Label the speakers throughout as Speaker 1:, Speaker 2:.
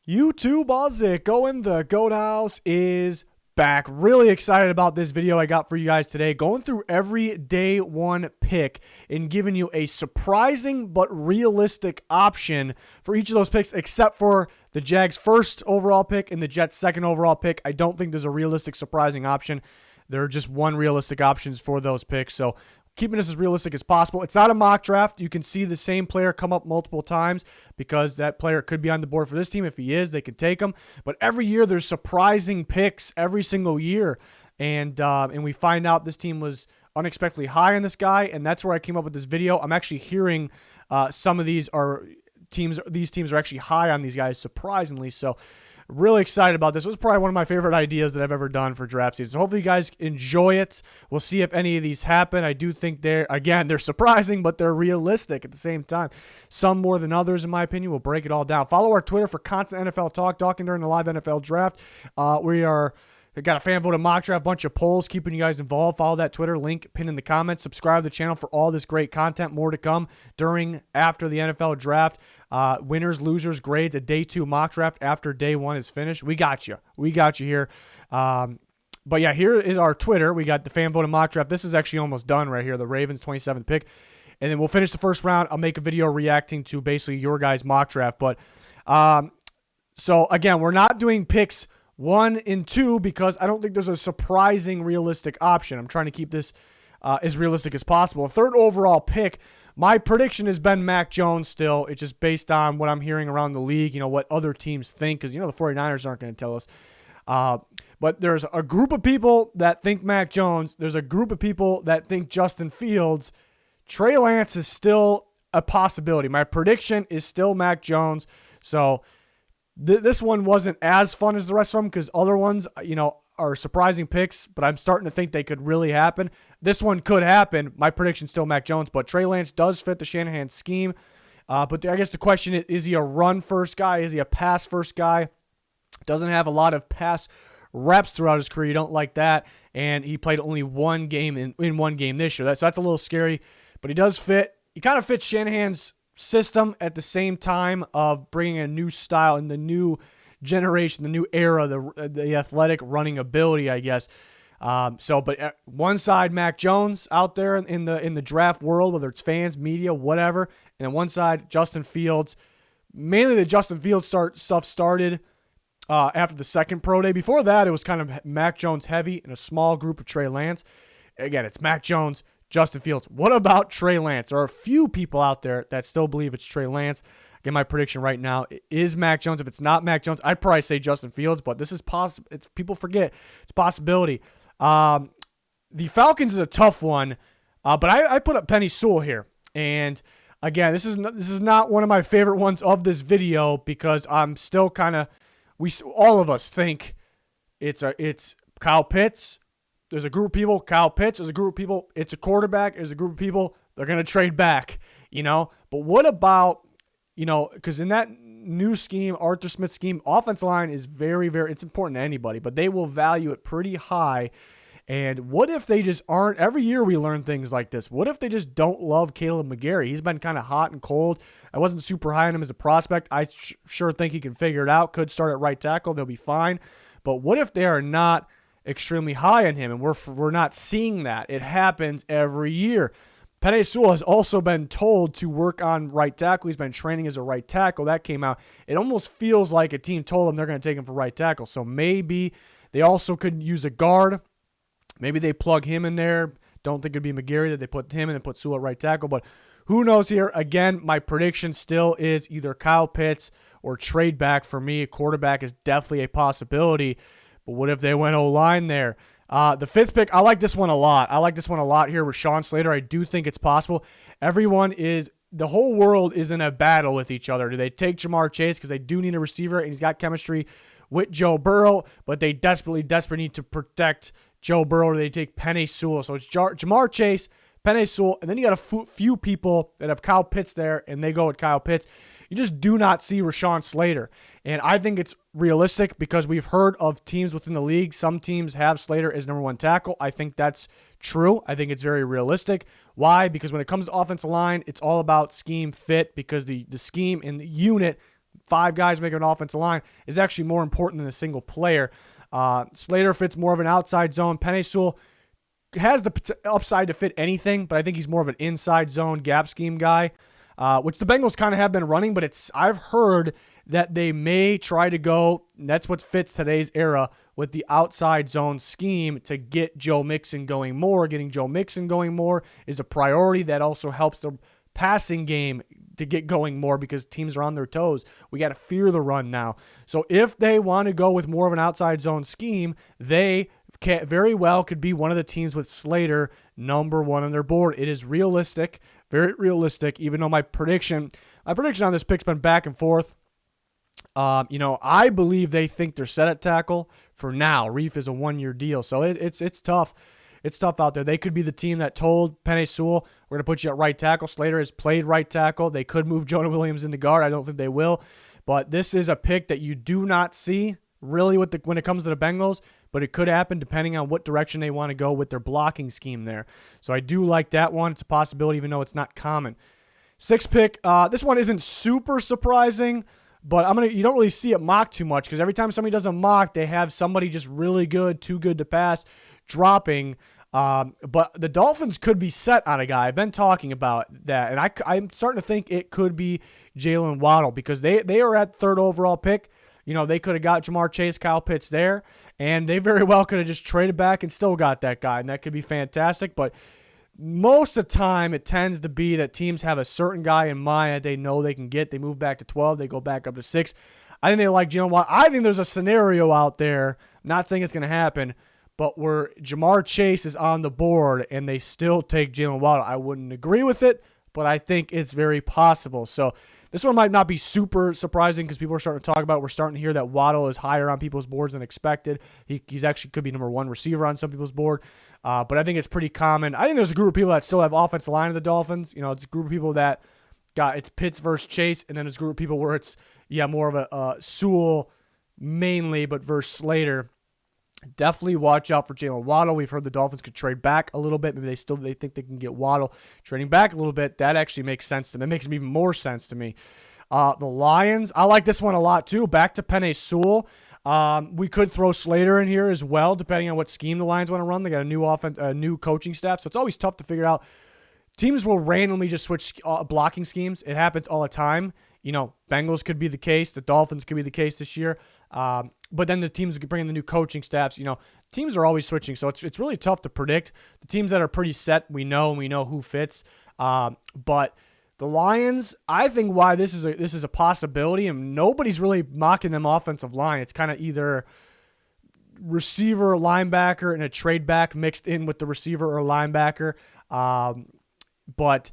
Speaker 1: YouTube, how's it going? The Goat House is back. Really excited about this video I got for you guys today. Going through every day one pick and giving you a surprising but realistic option for each of those picks, except for the Jags' first overall pick and the Jets' second overall pick. I don't think there's a realistic surprising option. There are just one realistic options for those picks. So keeping this as realistic as possible. It's not a mock draft. You can see the same player come up multiple times because that player could be on the board for this team. If he is, they could take him. But every year there's surprising picks every single year. And we find out this team was unexpectedly high on this guy, and that's where I came up with this video. I'm actually hearing some of these teams are actually high on these guys, surprisingly. So really excited about this. It was probably one of my favorite ideas that I've ever done for draft season. So hopefully you guys enjoy it. We'll see if any of these happen. I do think they're surprising, but they're realistic at the same time. Some more than others, in my opinion. We'll break it all down. Follow our Twitter for constant NFL talking during the live NFL draft. We got a fan vote, a mock draft, bunch of polls, keeping you guys involved. Follow that Twitter link, pinned in the comments. Subscribe to the channel for all this great content. More to come after the NFL draft. Winners, losers, grades, a day 2 mock draft after day 1 is finished. We got you. We got you here. But yeah, here is our Twitter. We got the fan vote and mock draft. This is actually almost done right here. The Ravens 27th pick. And then we'll finish the first round. I'll make a video reacting to basically your guys' mock draft. But so again, we're not doing picks 1 and 2 because I don't think there's a surprising realistic option. I'm trying to keep this as realistic as possible. A third overall pick. My prediction has been Mac Jones still. It's just based on what I'm hearing around the league, what other teams think, because, the 49ers aren't going to tell us. But there's a group of people that think Mac Jones. There's a group of people that think Justin Fields. Trey Lance is still a possibility. My prediction is still Mac Jones. So this one wasn't as fun as the rest of them because other ones, are surprising picks, but I'm starting to think they could really happen. This one could happen. My prediction's still Mac Jones, but Trey Lance does fit the Shanahan scheme. But I guess the question is he a run-first guy? Is he a pass-first guy? Doesn't have a lot of pass reps throughout his career. You don't like that. And he played only one game in one game this year. So that's a little scary, but he does fit. He kind of fits Shanahan's system at the same time of bringing a new style and the new generation, the new era, the athletic running ability, I guess. But one side, Mac Jones out there in the draft world, whether it's fans, media, whatever, and then one side, Justin Fields. Mainly the Justin Fields stuff started after the second pro day. Before that, it was kind of Mac Jones heavy and a small group of Trey Lance. Again, it's Mac Jones, Justin Fields. What about Trey Lance? There are a few people out there that still believe it's Trey Lance. Again, my prediction right now is Mac Jones. If it's not Mac Jones, I'd probably say Justin Fields, but this is possible. People forget it's a possibility. The Falcons is a tough one, but I put up Penei Sewell here. And again, this is not one of my favorite ones of this video because I'm still kind of all of us think it's Kyle Pitts. There's a group of people, Kyle Pitts. There's a group of people, it's a quarterback. There's a group of people, they're going to trade back, But what about, because in that new scheme, Arthur Smith scheme, offensive line is very, very, it's important to anybody, but they will value it pretty high. And what if they just aren't, every year we learn things like this. What if they just don't love Caleb McGarry? He's been kind of hot and cold. I wasn't super high on him as a prospect. I sure think he can figure it out. Could start at right tackle. They'll be fine. But what if they are not extremely high on him, and we're not seeing that? It happens every year. Penei Sewell has also been told to work on right tackle. He's been training as a right tackle. That came out. It almost feels like a team told him they're going to take him for right tackle. So maybe they also could use a guard. Maybe they plug him in there. Don't think it'd be McGarry that they put him in and put Sewell at right tackle. But who knows here? Again, my prediction still is either Kyle Pitts or trade back for me. A quarterback is definitely a possibility. But what if they went O-line there? The 5th pick, I like this one a lot. Here with Sean Slater. I do think it's possible. The whole world is in a battle with each other. Do they take Jamar Chase because they do need a receiver and he's got chemistry with Joe Burrow, but they desperately need to protect Joe Burrow, or do they take Penei Sewell? So it's Jamar Chase, Penei Sewell, and then you got a few people that have Kyle Pitts there, and they go with Kyle Pitts. You just do not see Rashawn Slater. And I think it's realistic because we've heard of teams within the league. Some teams have Slater as number 1 tackle. I think that's true. I think it's very realistic. Why? Because when it comes to offensive line, it's all about scheme fit because the scheme and the unit 5 guys making an offensive line is actually more important than a single player. Slater fits more of an outside zone. Penei Sewell has the upside to fit anything, but I think he's more of an inside zone gap scheme guy, which the Bengals kind of have been running, but I've heard that they may try to go, and that's what fits today's era, with the outside zone scheme to get Joe Mixon going more. Getting Joe Mixon going more is a priority. That also helps the passing game to get going more because teams are on their toes. We got to fear the run now. So if they want to go with more of an outside zone scheme, they very well could be one of the teams with Slater number 1 on their board. It is realistic, very realistic, even though my prediction on this pick's been back and forth. I believe they think they're set at tackle for now. Reef is a 1-year deal, so it's tough. It's tough out there. They could be the team that told Penei Sewell, we're going to put you at right tackle. Slater has played right tackle. They could move Jonah Williams into guard. I don't think they will. But this is a pick that you do not see really when it comes to the Bengals, but it could happen depending on what direction they want to go with their blocking scheme there. So I do like that one. It's a possibility, even though it's not common. 6th pick. This one isn't super surprising, but you don't really see it mocked too much because every time somebody does a mock, they have somebody just really good, too good to pass, dropping. But the Dolphins could be set on a guy. I've been talking about that, and I'm starting to think it could be Jalen Waddle because they are at 3rd overall pick. They could have got Jamar Chase, Kyle Pitts there, and they very well could have just traded back and still got that guy, and that could be fantastic. But most of the time, it tends to be that teams have a certain guy in mind that they know they can get. They move back to 12. They go back up to 6. I think they like Jalen Waddle. I think there's a scenario out there, not saying it's going to happen, but where Jamar Chase is on the board and they still take Jalen Waddle. I wouldn't agree with it, but I think it's very possible. So this one might not be super surprising because people are starting to talk about it. We're starting to hear that Waddle is higher on people's boards than expected. He's actually could be number 1 receiver on some people's board. But I think it's pretty common. I think there's a group of people that still have offensive line of the Dolphins. It's a group of people that it's Pitts versus Chase, and then there's a group of people where it's more of a Sewell mainly, but versus Slater. Definitely watch out for Jalen Waddle. We've heard the Dolphins could trade back a little bit. Maybe they think they can get Waddle. Trading back a little bit, that actually makes sense to me. It makes even more sense to me. The Lions, I like this one a lot too. Back to Penei Sewell. We could throw Slater in here as well, depending on what scheme the Lions want to run. They got a new coaching staff, so it's always tough to figure out. Teams will randomly just switch blocking schemes. It happens all the time. Bengals could be the case. The Dolphins could be the case this year. But then the teams could bring in the new coaching staffs. Teams are always switching, so it's really tough to predict. The teams that are pretty set, we know who fits. But the Lions, I think why this is a possibility, and nobody's really mocking them offensive line. It's kind of either receiver or linebacker and a trade back mixed in with the receiver or linebacker. But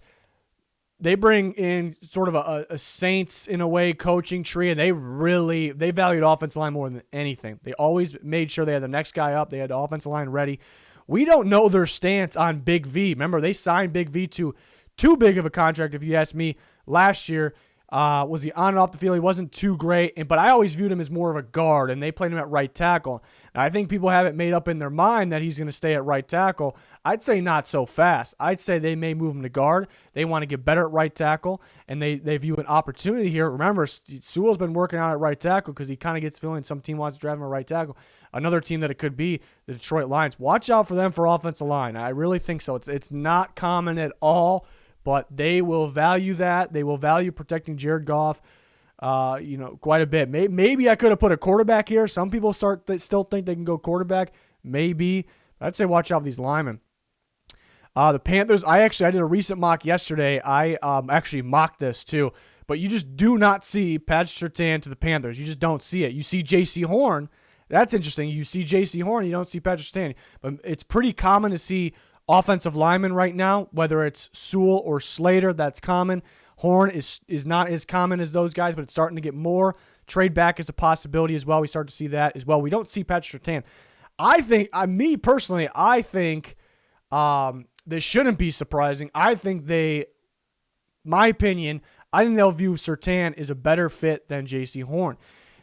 Speaker 1: they bring in sort of a Saints, in a way, coaching tree, and they valued offensive line more than anything. They always made sure they had the next guy up. They had the offensive line ready. We don't know their stance on Big V. Remember, they signed Big V to too big of a contract, if you ask me, last year. Was he on and off the field? He wasn't too great, but I always viewed him as more of a guard, and they played him at right tackle. And I think people have it made up in their mind that he's going to stay at right tackle. I'd say not so fast. I'd say they may move him to guard. They want to get better at right tackle, and they view an opportunity here. Remember, Sewell's been working out at right tackle because he kind of gets feeling some team wants to drive him at right tackle. Another team that it could be, the Detroit Lions. Watch out for them for offensive line. I really think so. It's not common at all, but they will value that. They will value protecting Jared Goff, quite a bit. Maybe I could have put a quarterback here. Some people still think they can go quarterback. Maybe. I'd say watch out for these linemen. The Panthers, I did a recent mock yesterday. I actually mocked this too. But you just do not see Patrick Surtain to the Panthers. You just don't see it. You see J.C. Horn. That's interesting. You see J.C. Horn, you don't see Patrick Surtain. But it's pretty common to see offensive linemen right now, whether it's Sewell or Slater. That's common. Horn is not as common as those guys, but it's starting to get more. Trade back is a possibility as well. We start to see that as well. We don't see Patrick Surtain. I think, me personally, I think this shouldn't be surprising. I think my opinion, I think they'll view Surtain as a better fit than J.C. Horn.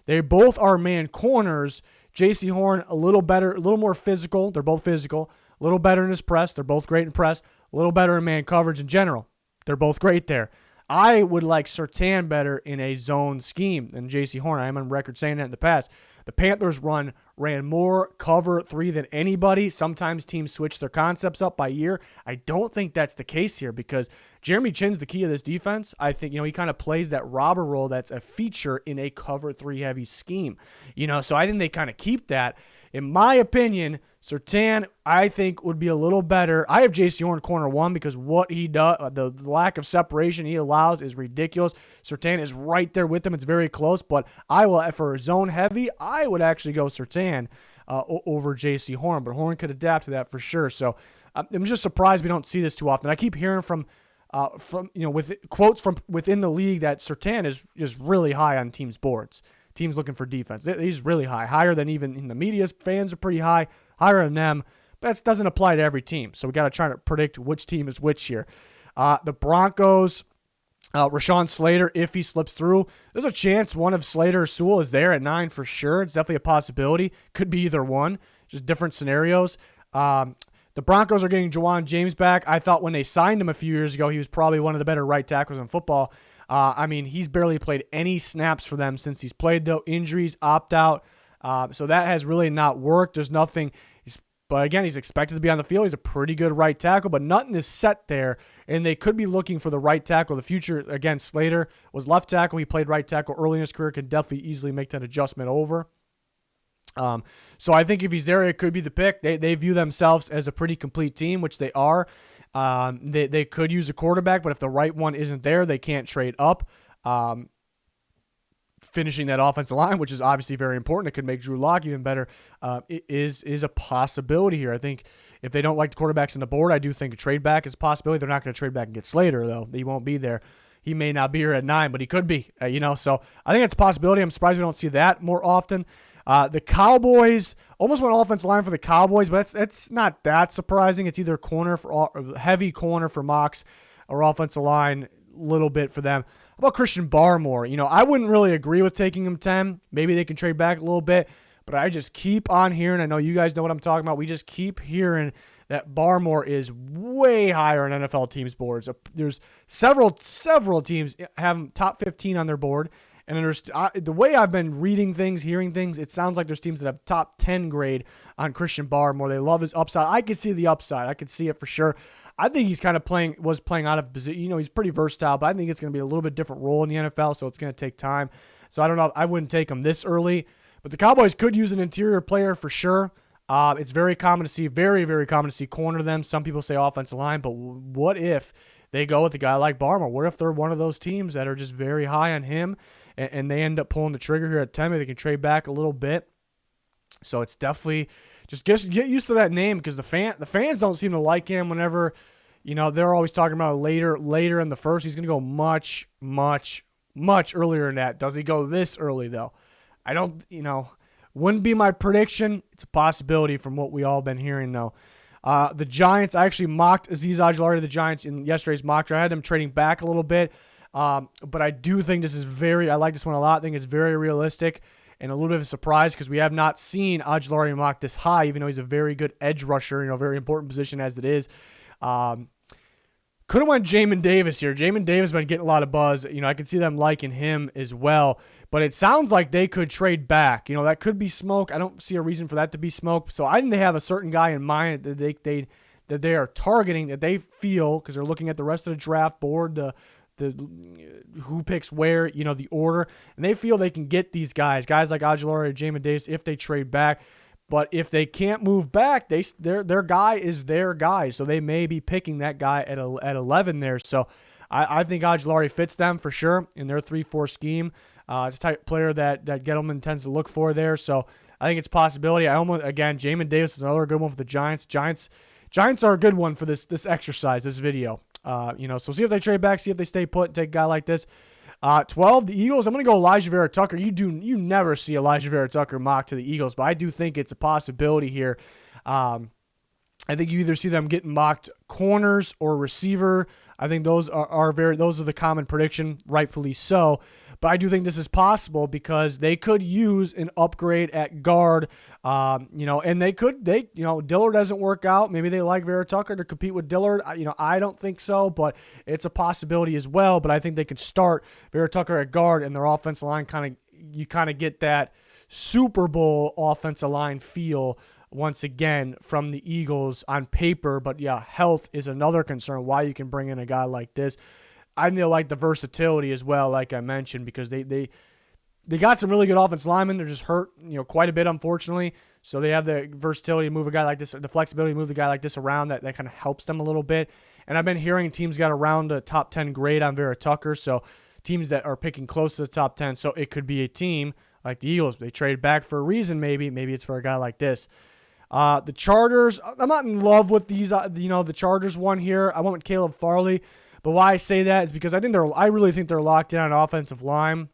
Speaker 1: They both are man corners. J.C. Horn, a little better, a little more physical. They're both physical. A little better in his press. They're both great in press. A little better in man coverage in general. They're both great there. I would like Surtain better in a zone scheme than J.C. Horn. I am on record saying that in the past. The Panthers ran more cover 3 than anybody. Sometimes teams switch their concepts up by year. I don't think that's the case here because Jeremy Chinn's the key of this defense. I think, he kind of plays that robber role that's a feature in a cover 3 heavy scheme. So I think they kind of keep that. In my opinion, Surtain, I think, would be a little better. I have J.C. Horn corner 1 because what he does, the lack of separation he allows is ridiculous. Surtain is right there with him. It's very close, but for zone heavy, I would actually go Surtain over J.C. Horn, but Horn could adapt to that for sure. So I'm just surprised we don't see this too often. I keep hearing from with quotes from within the league that Surtain is just really high on teams' boards. Teams looking for defense. He's really high, higher than even in the media's fans are pretty high, higher than them. But that doesn't apply to every team. So we got to try to predict which team is which here. The Broncos, Rashawn Slater, if he slips through, there's a chance one of Slater or Sewell is there at 9 for sure. It's definitely a possibility. Could be either one, just different scenarios. The Broncos are getting Jawan James back. I thought when they signed him a few years ago, he was probably one of the better right tackles in football. He's barely played any snaps for them since he's played, though. Injuries, opt-out. So that has really not worked. There's nothing. But again, he's expected to be on the field. He's a pretty good right tackle, but nothing is set there, and they could be looking for the right tackle of the future. Again, Slater was left tackle. He played right tackle early in his career, could definitely easily make that adjustment over. So I think if he's there, it could be the pick. They view themselves as a pretty complete team, which they are. They could use a quarterback, but if the right one isn't there, they can't trade up. Finishing that offensive line, which is obviously very important. It could make Drew Lock even better. Is a possibility here. I think if they don't like the quarterbacks on the board, I do think a trade back is a possibility. They're not going to trade back and get Slater, though. He won't be there. He may not be here at 9, but he could be. So I think it's a possibility. I'm surprised we don't see that more often. The Cowboys almost went offensive line for the Cowboys, but it's not that surprising. It's either heavy corner for Mox or offensive line, little bit for them. How about Christian Barmore? I wouldn't really agree with taking him 10. Maybe they can trade back a little bit, but I just keep on hearing. I know you guys know what I'm talking about. We just keep hearing that Barmore is way higher on NFL teams' boards. There's several teams have him top 15 on their board. And the way I've been reading things, hearing things, it sounds like there's teams that have top 10 grade on Christian Barmore. They love his upside. I could see the upside. I could see it for sure. I think he's kind of was playing out of position. He's pretty versatile, but I think it's going to be a little bit different role in the NFL, so it's going to take time. So I don't know. I wouldn't take him this early. But the Cowboys could use an interior player for sure. It's very common to see, very, very common to see corner them. Some people say offensive line, but what if they go with a guy like Barmore? What if they're one of those teams that are just very high on him and they end up pulling the trigger here at 10? Maybe they can trade back a little bit. So it's definitely just get used to that name because the fans don't seem to like him whenever, they're always talking about later in the first. He's going to go much, much, much earlier than that. Does he go this early, though? I don't, wouldn't be my prediction. It's a possibility from what we all been hearing, though. The Giants, I actually mocked Azeez Ojulari to the Giants in yesterday's mock draft. I had them trading back a little bit. But I do think I like this one a lot. I think it's very realistic and a little bit of a surprise because we have not seen Ojulari mocked this high, even though he's a very good edge rusher, very important position as it is. Could have went Jamin Davis here. Jamin Davis has been getting a lot of buzz. I can see them liking him as well. But it sounds like they could trade back. That could be smoke. I don't see a reason for that to be smoke. So I think they have a certain guy in mind that they are targeting, that they feel, because they're looking at the rest of the draft board, the who picks where, the order, and they feel they can get these guys like Ojulari or Jamin Davis if they trade back. But if they can't move back, their guy is their guy, so they may be picking that guy at 11 there. So I think Ojulari fits them for sure in their 3-4 scheme. It's a type of player that Gettleman tends to look for there. So I think it's a possibility. Jamin Davis is another good one for the Giants. Giants are a good one for this exercise, this video. So see if they trade back, see if they stay put, take a guy like this. 12, the Eagles, I'm going to go Elijah Vera Tucker. You never see Elijah Vera Tucker mocked to the Eagles, but I do think it's a possibility here. I think you either see them getting mocked corners or receiver. I think those are the common prediction, rightfully so. but I do think this is possible because they could use an upgrade at guard, and Dillard doesn't work out. Maybe they like Vera Tucker to compete with Dillard. I don't think so, but it's a possibility as well. But I think they could start Vera Tucker at guard, and their offensive line you kind of get that Super Bowl offensive line feel once again from the Eagles on paper. But yeah, health is another concern why you can bring in a guy like this. I think they like the versatility as well, like I mentioned, because they got some really good offensive linemen. They're just hurt, quite a bit, unfortunately. So they have the versatility to move a guy like this, the flexibility to move the guy like this around. That kind of helps them a little bit. And I've been hearing teams got around the top 10 grade on Vera Tucker, so teams that are picking close to the top 10. So it could be a team like the Eagles. They trade back for a reason, maybe. Maybe it's for a guy like this. The Chargers, I'm not in love with these. The Chargers one here. I went with Caleb Farley, but why I say that is because I really think they're locked in on offensive line.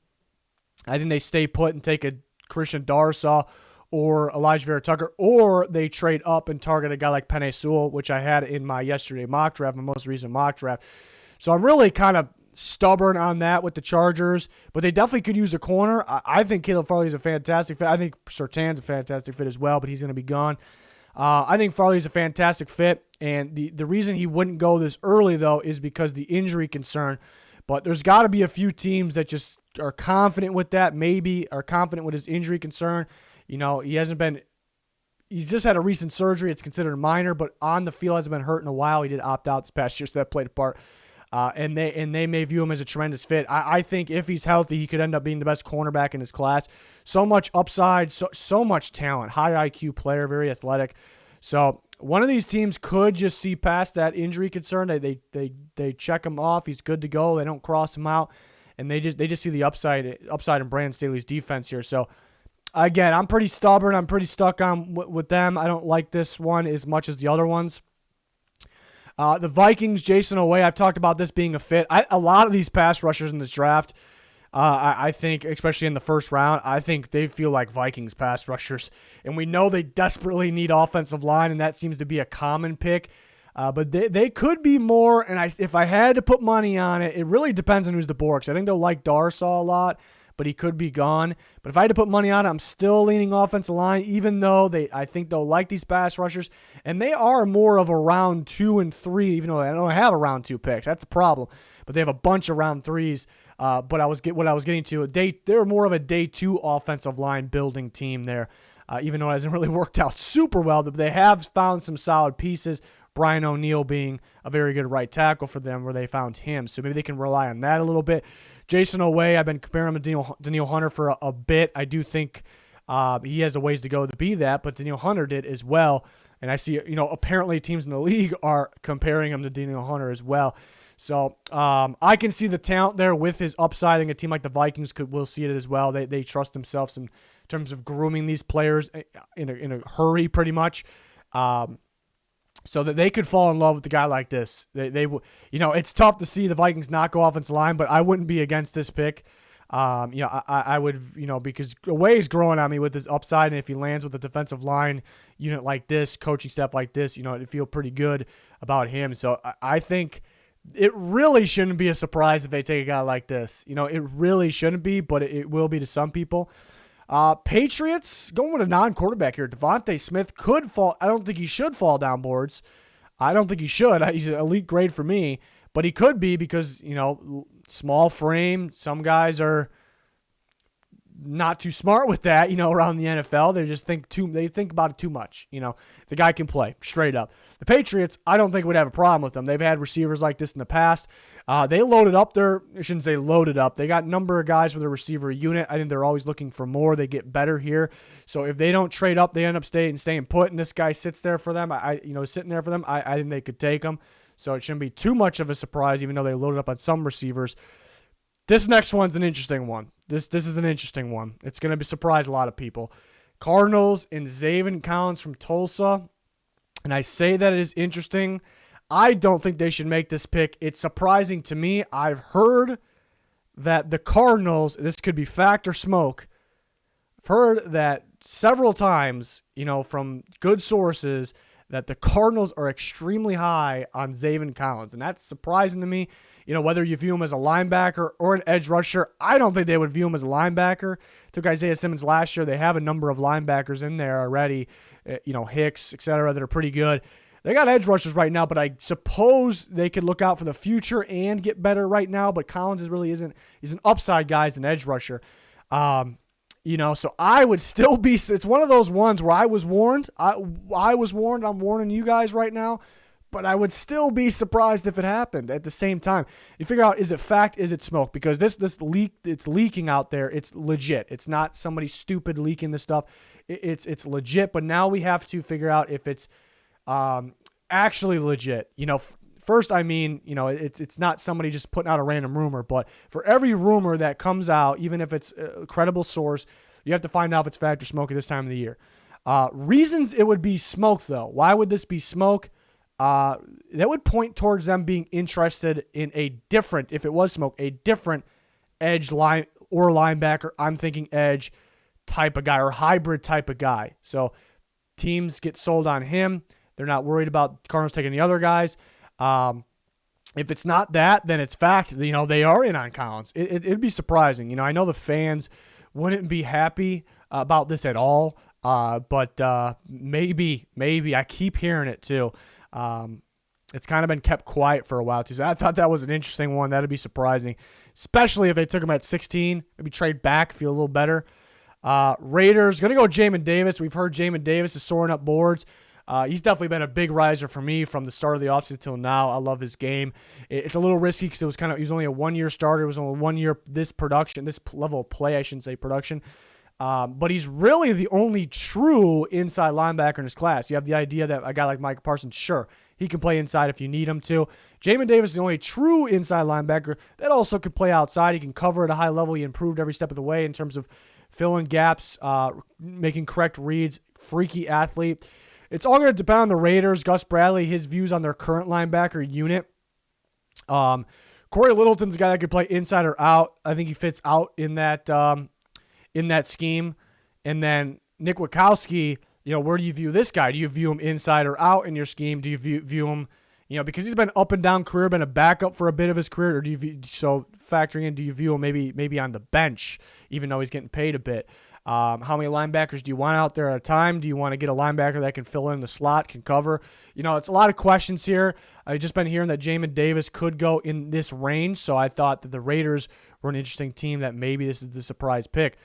Speaker 1: I think they stay put and take a Christian Darsaw or Elijah Vera Tucker, or they trade up and target a guy like Penei Sewell, which I had in my yesterday mock draft, my most recent mock draft. So I'm really kind of stubborn on that with the Chargers, but they definitely could use a corner. I think Caleb Farley is a fantastic fit. I think Surtain's a fantastic fit as well, but he's going to be gone. I think Farley's a fantastic fit, and the reason he wouldn't go this early, though, is because the injury concern. But there's got to be a few teams that just are confident with that, maybe are confident with his injury concern. He's just had a recent surgery. It's considered minor, but on the field hasn't been hurt in a while. He did opt out this past year, so that played a part. And they may view him as a tremendous fit. I think if he's healthy, he could end up being the best cornerback in his class. So much upside, so much talent, high IQ player, very athletic. So one of these teams could just see past that injury concern. They check him off. He's good to go. They don't cross him out, and they just see the upside in Brandon Staley's defense here. So again, I'm pretty stubborn. I'm pretty stuck on with them. I don't like this one as much as the other ones. The Vikings, Jason Oweh, I've talked about this being a fit. A lot of these pass rushers in this draft, I think, especially in the first round, I think they feel like Vikings pass rushers. And we know they desperately need offensive line, and that seems to be a common pick. But they could be more, and if I had to put money on it, it really depends on who's the board. 'Cause I think they'll like Darsaw a lot, but he could be gone. But if I had to put money on it, I'm still leaning offensive line, even though I think they'll like these pass rushers. And they are more of a round 2 and 3, even though they don't have a round 2 picks. That's the problem. But they have a bunch of round 3s. But what I was getting to, they're more of a day 2 offensive line building team there, even though it hasn't really worked out super well. But they have found some solid pieces. Brian O'Neill being a very good right tackle for them where they found him. So maybe they can rely on that a little bit. Jason Oweh, I've been comparing him to Danielle Hunter for a bit. I do think he has a ways to go to be that, but Danielle Hunter did as well. And I see, apparently teams in the league are comparing him to Danielle Hunter as well. So I can see the talent there with his upside. I think a team like the Vikings will see it as well. They trust themselves in terms of grooming these players in a hurry, pretty much. So that they could fall in love with a guy like this. It's tough to see the Vikings not go offensive line, but I wouldn't be against this pick. I would, because Oweh is growing on me with his upside, and if he lands with a defensive line unit like this, coaching staff like this, it'd feel pretty good about him. So I think it really shouldn't be a surprise if they take a guy like this. It really shouldn't be, but it will be to some people. Patriots, going with a non-quarterback here. Devontae Smith could fall. I don't think he should fall down boards. I don't think he should. He's an elite grade for me, but he could be because, small frame. Some guys are not too smart with that, around the NFL. They just they think about it too much. The guy can play straight up. The Patriots, I don't think would have a problem with them. They've had receivers like this in the past. They loaded up I shouldn't say loaded up. They got a number of guys for their receiver unit. I think they're always looking for more. They get better here. So if they don't trade up, they end up staying put, and this guy sits there for them. Sitting there for them, I think they could take him. So it shouldn't be too much of a surprise, even though they loaded up on some receivers. This next one's an interesting one. This is an interesting one. It's going to surprise a lot of people. Cardinals and Zaven Collins from Tulsa. And I say that it is interesting. I don't think they should make this pick. It's surprising to me. I've heard that the Cardinals, this could be fact or smoke, I've heard that several times, from good sources, that the Cardinals are extremely high on Zaven Collins. And that's surprising to me. whether you view him as a linebacker or an edge rusher. I don't think they would view him as a linebacker. Took Isaiah Simmons last year. They have a number of linebackers in there already, Hicks, etc., that are pretty good. They got edge rushers right now, but I suppose they could look out for the future and get better right now. But Collins isn't. He's an upside guy as an edge rusher. So I would still be. It's one of those ones where I was warned. I was warned. I'm warning you guys right now. But I would still be surprised if it happened at the same time. You figure out, is it fact, is it smoke? Because this leak, it's leaking out there. It's legit. It's not somebody stupid leaking this stuff. It's legit. But now we have to figure out if it's actually legit. First, it's not somebody just putting out a random rumor. But for every rumor that comes out, even if it's a credible source, you have to find out if it's fact or smoke at this time of the year. Reasons it would be smoke, though. Why would this be smoke? That would point towards them being interested in if it was smoke, a different edge line or linebacker. I'm thinking edge type of guy or hybrid type of guy. So teams get sold on him. They're not worried about Cardinals taking the other guys. If it's not that, then it's fact. They are in on Collins. It'd be surprising. I know the fans wouldn't be happy about this at all. But maybe I keep hearing it too. It's kind of been kept quiet for a while too. So I thought that was an interesting one. That'd be surprising, especially if they took him at 16. Maybe trade back, feel a little better. Raiders going to go Jamin Davis. We've heard Jamin Davis is soaring up boards. He's definitely been a big riser for me from the start of the offseason until now. I love his game. It's a little risky because he was only a 1-year starter. It was only 1 year this level of play, I shouldn't say production. But he's really the only true inside linebacker in his class. You have the idea that a guy like Micah Parsons, sure, he can play inside if you need him to. Jamin Davis is the only true inside linebacker that also could play outside. He can cover at a high level. He improved every step of the way in terms of filling gaps, making correct reads, freaky athlete. It's all going to depend on the Raiders. Gus Bradley, his views on their current linebacker unit. Corey Littleton's a guy that could play inside or out. I think he fits out in that scheme. And then Nick Witkowski, where do you view this guy? Do you view him inside or out in your scheme? Do you view him, because he's been up and down career, been a backup for a bit of his career, or do you factoring in, do you view him maybe on the bench, even though he's getting paid a bit? How many linebackers do you want out there at a time? Do you want to get a linebacker that can fill in the slot, can cover? It's a lot of questions here. I've just been hearing that Jamin Davis could go in this range, so I thought that the Raiders were an interesting team, that maybe this is the surprise pick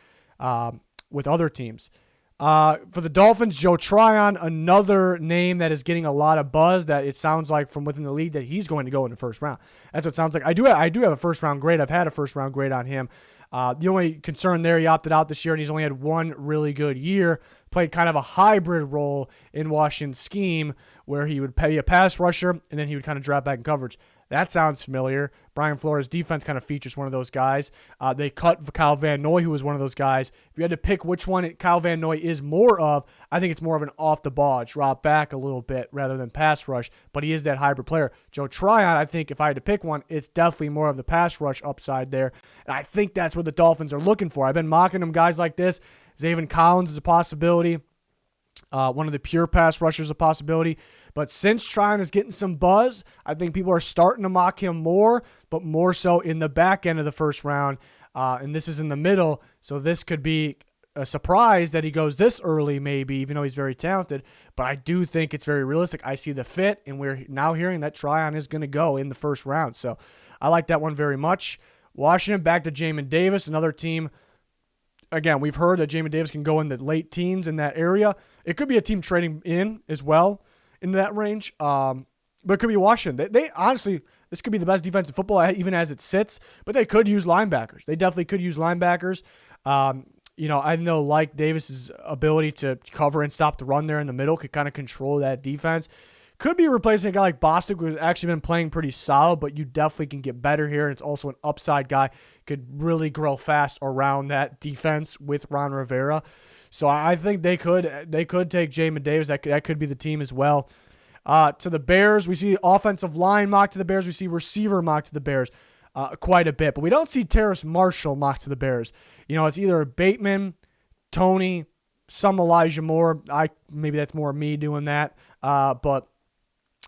Speaker 1: with other teams. For the Dolphins, Joe Tryon, another name that is getting a lot of buzz, that it sounds like from within the league that he's going to go in the first round. That's what it sounds like. I do have a first-round grade. I've had a first-round grade on him. The only concern there, he opted out this year, and he's only had one really good year. Played kind of a hybrid role in Washington's scheme where he would pay a pass rusher, and then he would kind of drop back in coverage. That sounds familiar. Brian Flores' defense kind of features one of those guys. They cut Kyle Van Noy, who was one of those guys. If you had to pick which one Kyle Van Noy is more of, I think it's more of an off-the-ball, drop back a little bit rather than pass rush, but he is that hybrid player. Joe Tryon, I think if I had to pick one, it's definitely more of the pass rush upside there, and I think that's what the Dolphins are looking for. I've been mocking them guys like this. Zaven Collins is a possibility. One of the pure pass rushers is a possibility. But since Tryon is getting some buzz, I think people are starting to mock him more, but more so in the back end of the first round. And this is in the middle, so this could be a surprise that he goes this early maybe, even though he's very talented. But I do think it's very realistic. I see the fit, and we're now hearing that Tryon is going to go in the first round. So I like that one very much. Washington, back to Jamin Davis, another team. Again, we've heard that Jamin Davis can go in the late teens in that area. It could be a team trading in as well into that range. But it could be Washington. They honestly, this could be the best defense in football even as it sits, but they could use linebackers. They definitely could use linebackers. I know like Davis's ability to cover and stop the run there in the middle could kind of control that defense. Could be replacing a guy like Bostic, who's actually been playing pretty solid, but you definitely can get better here. And it's also an upside guy, could really grow fast around that defense with Ron Rivera. So I think they could take Jamin Davis. That could be the team as well. To the Bears, we see offensive line mock to the Bears. We see receiver mock to the Bears quite a bit. But we don't see Terrace Marshall mock to the Bears. It's either Bateman, Tony, some Elijah Moore. Maybe that's more me doing that. But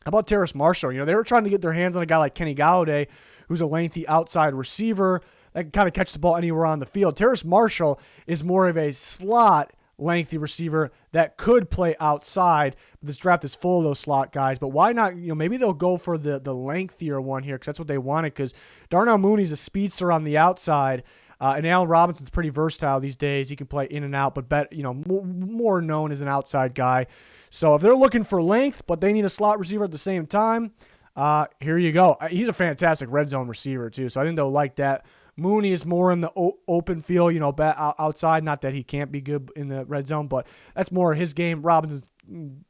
Speaker 1: How about Terrace Marshall? They were trying to get their hands on a guy like Kenny Golladay, who's a lengthy outside receiver that can kind of catch the ball anywhere on the field. Terrace Marshall is more of a slot lengthy receiver that could play outside. But this draft is full of those slot guys. But why not? Maybe they'll go for the lengthier one here because that's what they wanted. Because Darnell Mooney's a speedster on the outside. And Allen Robinson's pretty versatile these days. He can play in and out, but more known as an outside guy. So if they're looking for length, but they need a slot receiver at the same time, here you go. He's a fantastic red zone receiver too, so I think they'll like that. Mooney is more in the open field, outside. Not that he can't be good in the red zone, but that's more his game. Robinson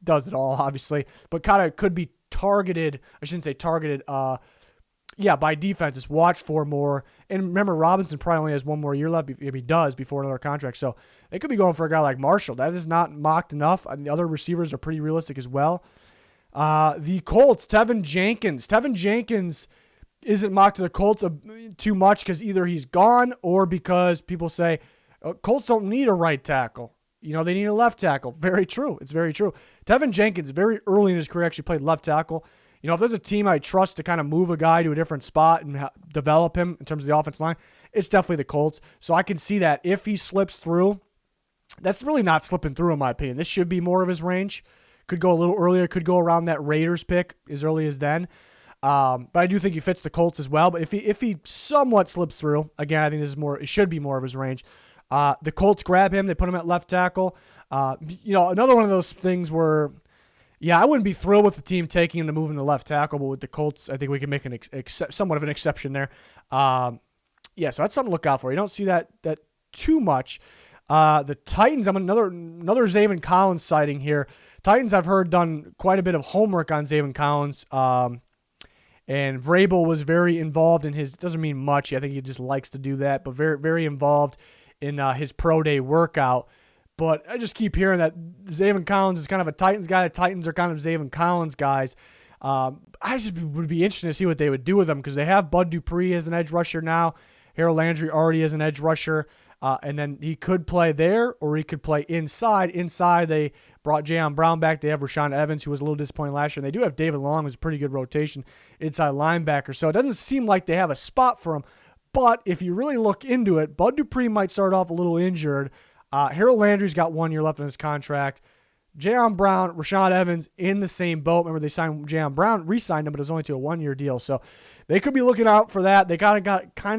Speaker 1: does it all, obviously, but kind of could be targeted. I shouldn't say targeted. By defenses, watch for more. And remember, Robinson probably only has one more year left if he does before another contract. So they could be going for a guy like Marshall. That is not mocked enough. And the other receivers are pretty realistic as well. The Colts, Tevin Jenkins. Tevin Jenkins isn't mocked to the Colts too much because either he's gone or because people say Colts don't need a right tackle. They need a left tackle. Very true. It's very true. Tevin Jenkins, very early in his career, actually played left tackle. If there's a team I trust to kind of move a guy to a different spot and develop him in terms of the offensive line, it's definitely the Colts. So I can see that if he slips through, that's really not slipping through in my opinion. This should be more of his range. Could go a little earlier, could go around that Raiders pick as early as then. But I do think he fits the Colts as well. But if he somewhat slips through, again, I think it should be more of his range. The Colts grab him, they put him at left tackle. Another one of those things where, I wouldn't be thrilled with the team taking him to move him to left tackle, but with the Colts, I think we can make somewhat of an exception there. So that's something to look out for. You don't see that too much. The Titans, I'm another Zaven Collins sighting here. Titans, I've heard, done quite a bit of homework on Zaven Collins. And Vrabel was very involved in his, doesn't mean much, I think he just likes to do that, but very, very involved in his pro day workout. But I just keep hearing that Zaven Collins is kind of a Titans guy. The Titans are kind of Zaven Collins guys. I just would be interested to see what they would do with him because they have Bud Dupree as an edge rusher now. Harold Landry already as an edge rusher. And then he could play there or he could play inside. Inside, they brought Jayon Brown back. They have Rashaan Evans, who was a little disappointing last year. And they do have David Long, who's a pretty good rotation inside linebacker. So it doesn't seem like they have a spot for him. But if you really look into it, Bud Dupree might start off a little injured. Harold Landry's got 1 year left on his contract. Jayon Brown, Rashaan Evans in the same boat. Remember, they signed Jayon Brown, re-signed him, but it was only to a 1 year deal. So they could be looking out for that. They kind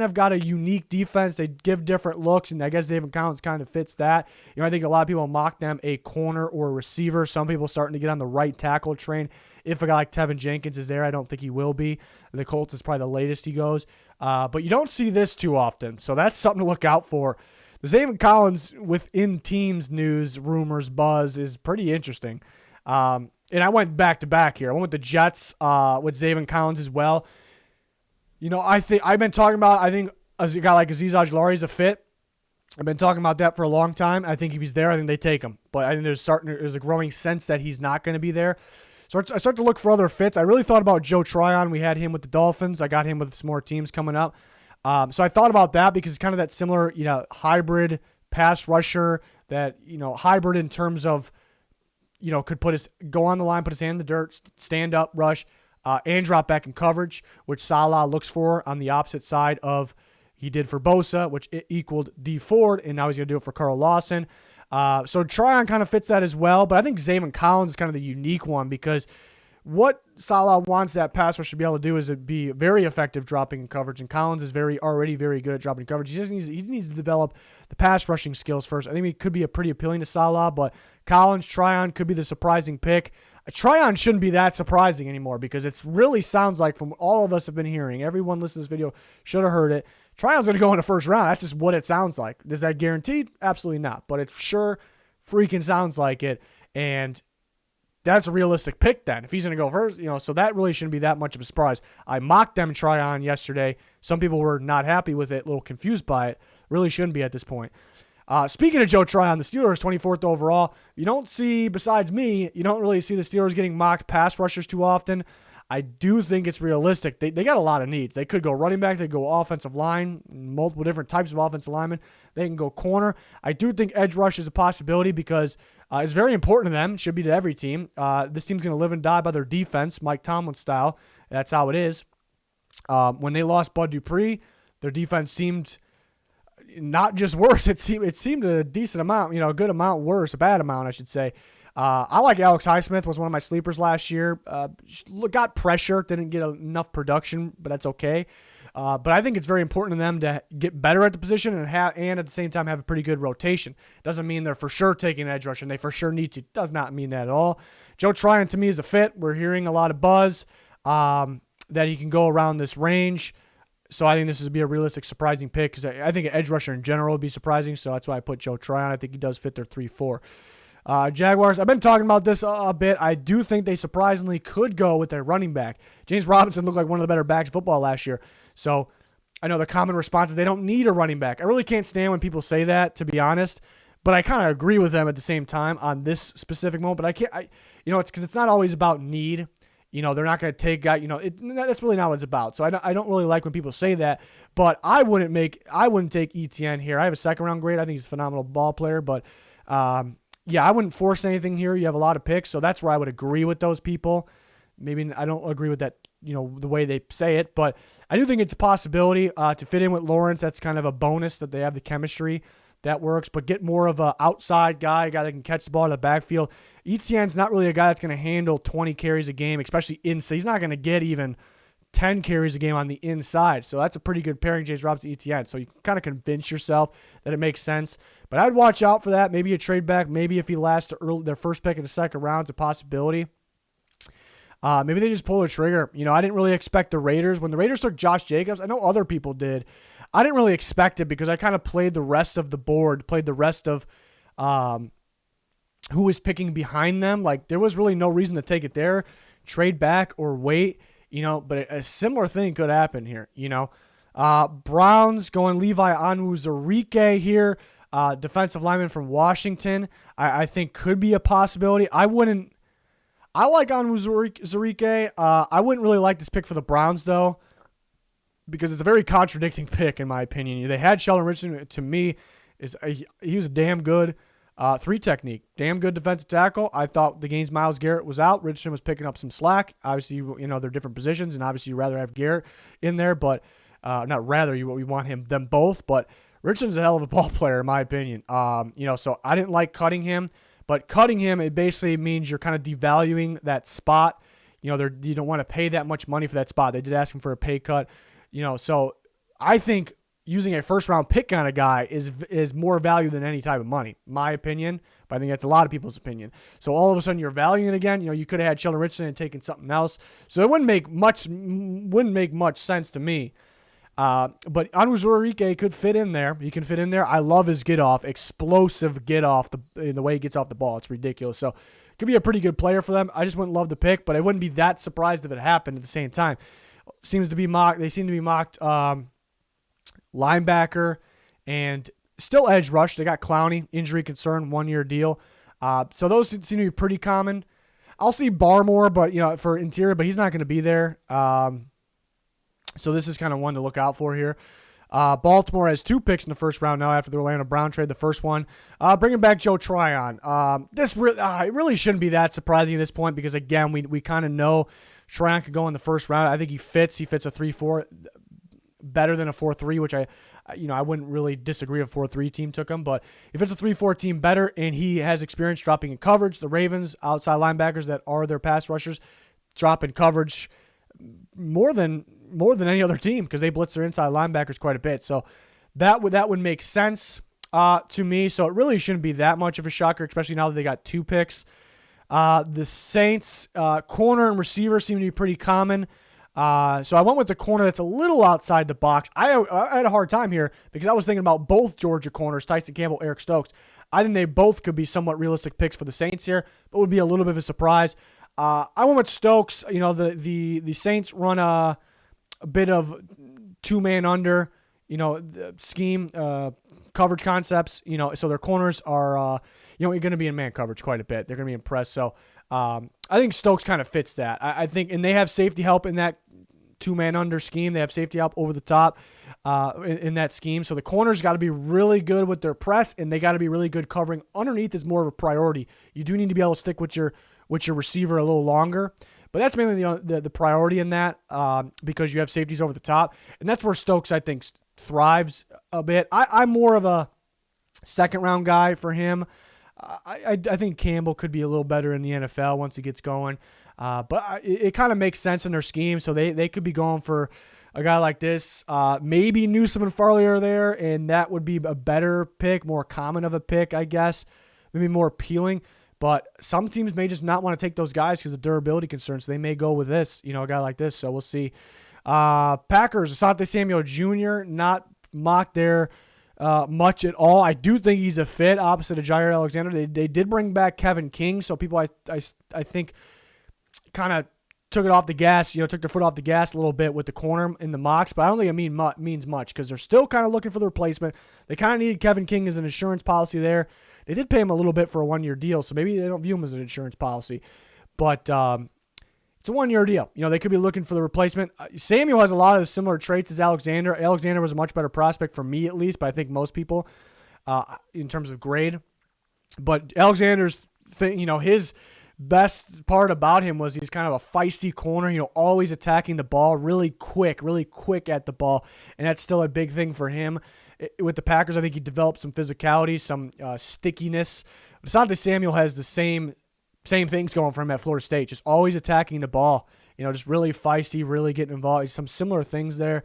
Speaker 1: of got a unique defense. They give different looks, and I guess Zaven Collins kind of fits that. I think a lot of people mock them a corner or a receiver. Some people starting to get on the right tackle train. If a guy like Tevin Jenkins is there, I don't think he will be. The Colts is probably the latest he goes. But you don't see this too often, so that's something to look out for. The Zaven Collins within teams news, rumors, buzz is pretty interesting. And I went back-to-back here. I went with the Jets with Zaven Collins as well. I think I've been talking about, I think a guy like Azeez Ojulari is a fit. I've been talking about that for a long time. I think if he's there, I think they take him. But I think there's a growing sense that he's not going to be there. So I start to look for other fits. I really thought about Joe Tryon. We had him with the Dolphins. I got him with some more teams coming up. So I thought about that because it's kind of that similar, hybrid pass rusher that, hybrid in terms of, could go on the line, put his hand in the dirt, stand up, rush, and drop back in coverage, which Salah looks for on the opposite side of he did for Bosa, which equaled D Ford, and now he's going to do it for Carl Lawson. So Tryon kind of fits that as well, but I think Zaven Collins is kind of the unique one because what Salah wants that pass rush to be able to do is to be very effective dropping in coverage, and Collins is already very good at dropping coverage. He needs to develop the pass rushing skills first. I think he could be pretty appealing to Salah, but Collins, Tryon could be the surprising pick. Tryon shouldn't be that surprising anymore because it really sounds like from all of us have been hearing, everyone listening to this video should have heard it, Tryon's going to go in the first round. That's just what it sounds like. Is that guaranteed? Absolutely not, but it sure freaking sounds like it, and that's a realistic pick then. If he's going to go first, so that really shouldn't be that much of a surprise. I mocked them Tryon yesterday. Some people were not happy with it, a little confused by it. Really shouldn't be at this point. Speaking of Joe Tryon, the Steelers, 24th overall. You don't see, besides me, you don't really see the Steelers getting mocked pass rushers too often. I do think it's realistic. They got a lot of needs. They could go running back. They go offensive line, multiple different types of offensive linemen. They can go corner. I do think edge rush is a possibility because it's very important to them. It should be to every team. This team's going to live and die by their defense, Mike Tomlin style. That's how it is. When they lost Bud Dupree, their defense seemed not just worse. It seemed a decent amount, a good amount worse, a bad amount, I should say. I like Alex Highsmith, was one of my sleepers last year. Got pressure, didn't get enough production, but that's okay. But I think it's very important to them to get better at the position and at the same time have a pretty good rotation. Doesn't mean they're for sure taking edge rush and they for sure need to. Does not mean that at all. Joe Tryon to me is a fit. We're hearing a lot of buzz that he can go around this range. So I think this would be a realistic, surprising pick because I think an edge rusher in general would be surprising. So that's why I put Joe Tryon. I think he does fit their 3-4. Jaguars, I've been talking about this a bit. I do think they surprisingly could go with their running back. James Robinson looked like one of the better backs in football last year. So I know the common response is they don't need a running back. I really can't stand when people say that, to be honest. But I kind of agree with them at the same time on this specific moment. But it's because it's not always about need. They're not going to take guy. That's really not what it's about. So I don't really like when people say that. But I wouldn't take ETN here. I have a second round grade. I think he's a phenomenal ball player. But yeah, I wouldn't force anything here. You have a lot of picks, so that's where I would agree with those people. Maybe I don't agree with that, the way they say it, but I do think it's a possibility to fit in with Lawrence. That's kind of a bonus that they have the chemistry that works, but get more of an outside guy, a guy that can catch the ball in the backfield. ETN's not really a guy that's going to handle 20 carries a game, especially inside. He's not going to get even 10 carries a game on the inside. So that's a pretty good pairing, James Robinson, ETN. So you can kind of convince yourself that it makes sense. But I'd watch out for that. Maybe a trade back. Maybe if he lasts their first pick in the second round, it's a possibility. Maybe they just pull the trigger. I didn't really expect the Raiders. When the Raiders took Josh Jacobs, I know other people did. I didn't really expect it because I kind of played the rest of the board, played the rest of who was picking behind them. Like, there was really no reason to take it there, trade back, or wait. But a similar thing could happen here, Browns going Levi Onwuzurike here, defensive lineman from Washington, I think could be a possibility. I like Onwuzurike. I wouldn't really like this pick for the Browns, though, because it's a very contradicting pick, in my opinion. They had Sheldon Richardson. To me, he was a damn good 3 technique. Damn good defensive tackle. I thought the games Myles Garrett was out, Richardson was picking up some slack. Obviously, they're different positions, and obviously you'd rather have Garrett in there, but not rather. We want them both, but Richardson's a hell of a ball player, in my opinion. So I didn't like cutting him, but cutting him, it basically means you're kind of devaluing that spot. You don't want to pay that much money for that spot. They did ask him for a pay cut. So I think using a first-round pick on a guy is more value than any type of money, my opinion, but I think that's a lot of people's opinion. So all of a sudden you're valuing it again. You could have had Sheldon Richardson and taken something else. So it wouldn't make much sense to me. But Onwuzurike could fit in there. He can fit in there. I love his get-off, explosive get-off, in the way he gets off the ball. It's ridiculous. So could be a pretty good player for them. I just wouldn't love the pick, but I wouldn't be that surprised if it happened at the same time. They seem to be mocked linebacker and still edge rush. They got Clowney, injury concern, 1-year deal. So those seem to be pretty common. I'll see Barmore, but for interior, but he's not going to be there. So this is kind of one to look out for here. Baltimore has 2 picks in the first round now after the Orlando Brown trade, the first one. Bringing back Joe Tryon. This it really shouldn't be that surprising at this point because, again, we kind of know Tryon could go in the first round. I think he fits. He fits a 3-4 better than a 4-3, which I wouldn't really disagree if a 4-3 team took him. But if it's a 3-4 team, better, and he has experience dropping in coverage. The Ravens, outside linebackers that are their pass rushers, drop in coverage more than any other team because they blitz their inside linebackers quite a bit. So that would make sense to me. So it really shouldn't be that much of a shocker, especially now that they got 2 picks. The Saints corner and receiver seem to be pretty common. So I went with the corner that's a little outside the box. I had a hard time here because I was thinking about both Georgia corners, Tyson Campbell, Eric Stokes. I think they both could be somewhat realistic picks for the Saints here, but would be a little bit of a surprise. I went with Stokes. The Saints run a bit of 2-man under, scheme, coverage concepts, so their corners are, you're going to be in man coverage quite a bit. They're going to be impressed. So I think Stokes kind of fits that. I think, and they have safety help in that two-man under scheme. They have safety help over the top in that scheme. So the corners got to be really good with their press, and they got to be really good covering. Underneath is more of a priority. You do need to be able to stick with your receiver a little longer. But that's mainly the priority in that because you have safeties over the top. And that's where Stokes, I think, thrives a bit. I'm more of a second-round guy for him. I think Campbell could be a little better in the NFL once he gets going. But it kind of makes sense in their scheme. So they could be going for a guy like this. Maybe Newsome and Farley are there, and that would be a better pick, more common of a pick, I guess. Maybe more appealing. But some teams may just not want to take those guys because of durability concerns. So they may go with this, a guy like this. So we'll see. Packers, Asante Samuel Jr., not mocked there much at all. I do think he's a fit opposite of Jair Alexander. They did bring back Kevin King, so people I think kind of took it off the gas, took their foot off the gas a little bit with the corner in the mocks, but I don't think it means much because they're still kind of looking for the replacement. They kind of needed Kevin King as an insurance policy there. They did pay him a little bit for a one-year deal, so maybe they don't view him as an insurance policy, but it's a one-year deal. They could be looking for the replacement. Samuel has a lot of similar traits as Alexander. Alexander was a much better prospect for me, at least, but I think most people in terms of grade. But Alexander's thing, his best part about him was he's kind of a feisty corner, always attacking the ball, really quick at the ball, and that's still a big thing for him. With the Packers, I think he developed some physicality, some stickiness. Asante Samuel has the same things going for him at Florida State, just always attacking the ball, just really feisty, really getting involved. Some similar things there.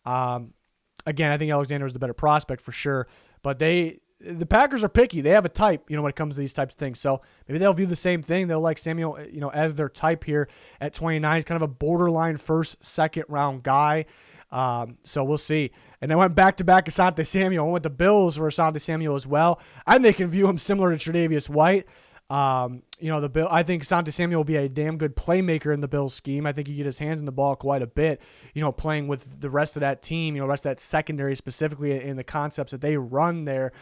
Speaker 1: Again, I think Alexander is the better prospect for sure, but the Packers are picky. They have a type, when it comes to these types of things. So maybe they'll view the same thing. They'll like Samuel, as their type here at 29. He's kind of a borderline first, second round guy. So we'll see. And they went back-to-back Asante Samuel. Went with the Bills for Asante Samuel as well. I think they can view him similar to Tre'Davious White. I think Asante Samuel will be a damn good playmaker in the Bills scheme. I think he get his hands in the ball quite a bit, playing with the rest of that team, rest of that secondary specifically in the concepts that they run there.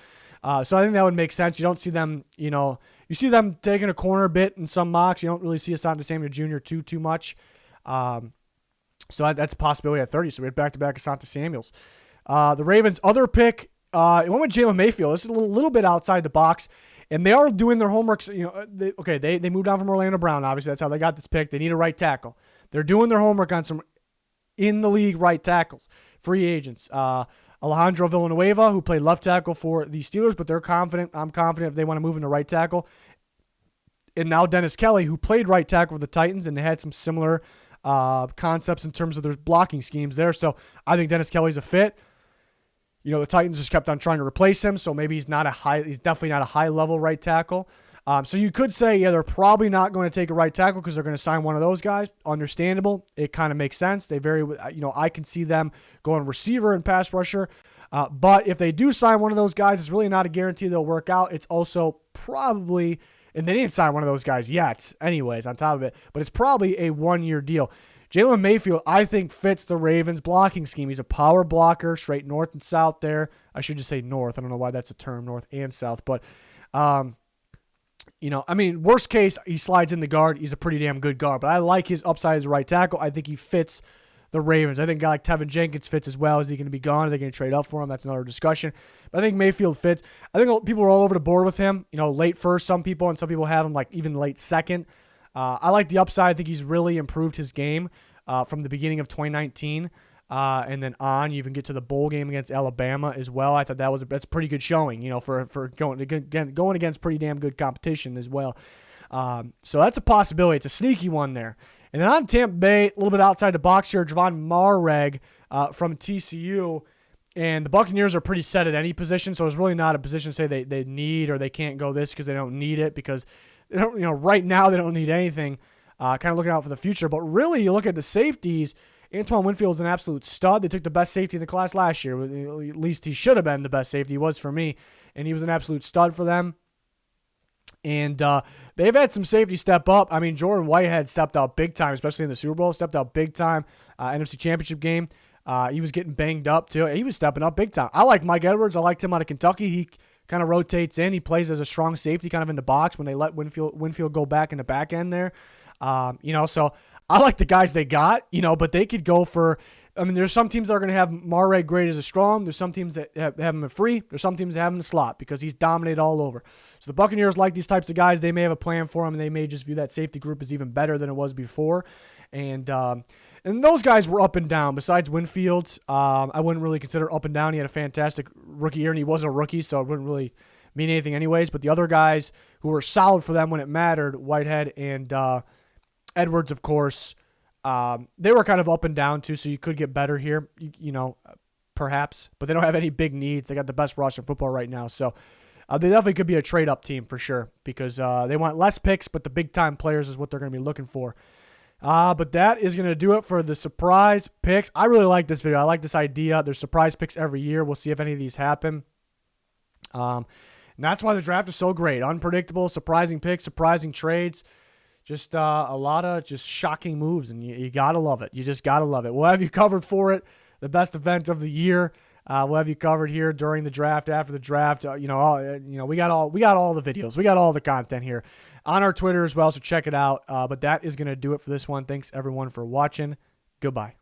Speaker 1: So I think that would make sense. You don't see them, you see them taking a corner a bit in some mocks. You don't really see Asante Samuel Jr. too much. So that's a possibility at 30. So we had back-to-back Asante Samuels. The Ravens' other pick, it went with Jalen Mayfield. This is a little bit outside the box. And they are doing their homework. They moved on from Orlando Brown. Obviously, that's how they got this pick. They need a right tackle. They're doing their homework on some in-the-league right tackles, free agents. Alejandro Villanueva, who played left tackle for the Steelers, but they're confident. I'm confident if they want to move into right tackle. And now Dennis Kelly, who played right tackle for the Titans, and they had some similar concepts in terms of their blocking schemes there. So I think Dennis Kelly's a fit. The Titans just kept on trying to replace him, so maybe he's definitely not a high-level right tackle. So you could say, they're probably not going to take a right tackle because they're going to sign one of those guys. Understandable. It kind of makes sense. I can see them going receiver and pass rusher. But if they do sign one of those guys, it's really not a guarantee they'll work out. It's also probably, and they didn't sign one of those guys yet anyways on top of it, but it's probably a one-year deal. Jalen Mayfield, I think, fits the Ravens' blocking scheme. He's a power blocker, straight north and south there. I should just say north. I don't know why that's a term, north and south. But, worst case, he slides in the guard. He's a pretty damn good guard. But I like his upside as a right tackle. I think he fits the Ravens. I think a guy like Tevin Jenkins fits as well. Is he going to be gone? Are they going to trade up for him? That's another discussion. But I think Mayfield fits. I think people are all over the board with him. Late first, some people, and some people have him like even late second. I like the upside. I think he's really improved his game from the beginning of 2019 and then on. You even get to the bowl game against Alabama as well. I thought that's a pretty good showing, for going against pretty damn good competition as well. So that's a possibility. It's a sneaky one there. And then on Tampa Bay, a little bit outside the box here, Javon Marreg from TCU. And the Buccaneers are pretty set at any position, so it's really not a position to say they need or they can't go this because they don't need it because they don't, right now they don't need anything. Kind of looking out for the future. But really, you look at the safeties, Antoine Winfield's an absolute stud. They took the best safety in the class last year. At least he should have been the best safety. He was for me. And he was an absolute stud for them. And they've had some safety step up. I mean, Jordan Whitehead stepped out big time, especially in the Super Bowl. Stepped out big time. NFC Championship game. He was getting banged up, too. He was stepping up big time. I like Mike Edwards. I liked him out of Kentucky. He kind of rotates in. He plays as a strong safety kind of in the box when they let Winfield go back in the back end there. So I like the guys they got, but they could go for, there's some teams that are going to have Mare graded as a strong. There's some teams that have him a free. There's some teams that have him in the slot because he's dominated all over. So the Buccaneers like these types of guys. They may have a plan for him, and they may just view that safety group as even better than it was before. And those guys were up and down. Besides Winfield, I wouldn't really consider up and down. He had a fantastic rookie year, and he was a rookie, so it wouldn't really mean anything anyways. But the other guys who were solid for them when it mattered, Whitehead and Edwards, of course, they were kind of up and down too, so you could get better here, perhaps. But they don't have any big needs. They got the best roster in football right now, so they definitely could be a trade-up team for sure because they want less picks, but the big-time players is what they're going to be looking for. But that is going to do it for the surprise picks. I really like this video. I like this idea. There's surprise picks every year. We'll see if any of these happen. And that's why the draft is so great. Unpredictable, surprising picks, surprising trades. Just a lot of just shocking moves, and you got to love it. You just got to love it. We'll have you covered for it, the best event of the year. We'll have you covered here during the draft, after the draft. We got all the videos. We got all the content here on our Twitter as well, so check it out. But that is going to do it for this one. Thanks, everyone, for watching. Goodbye.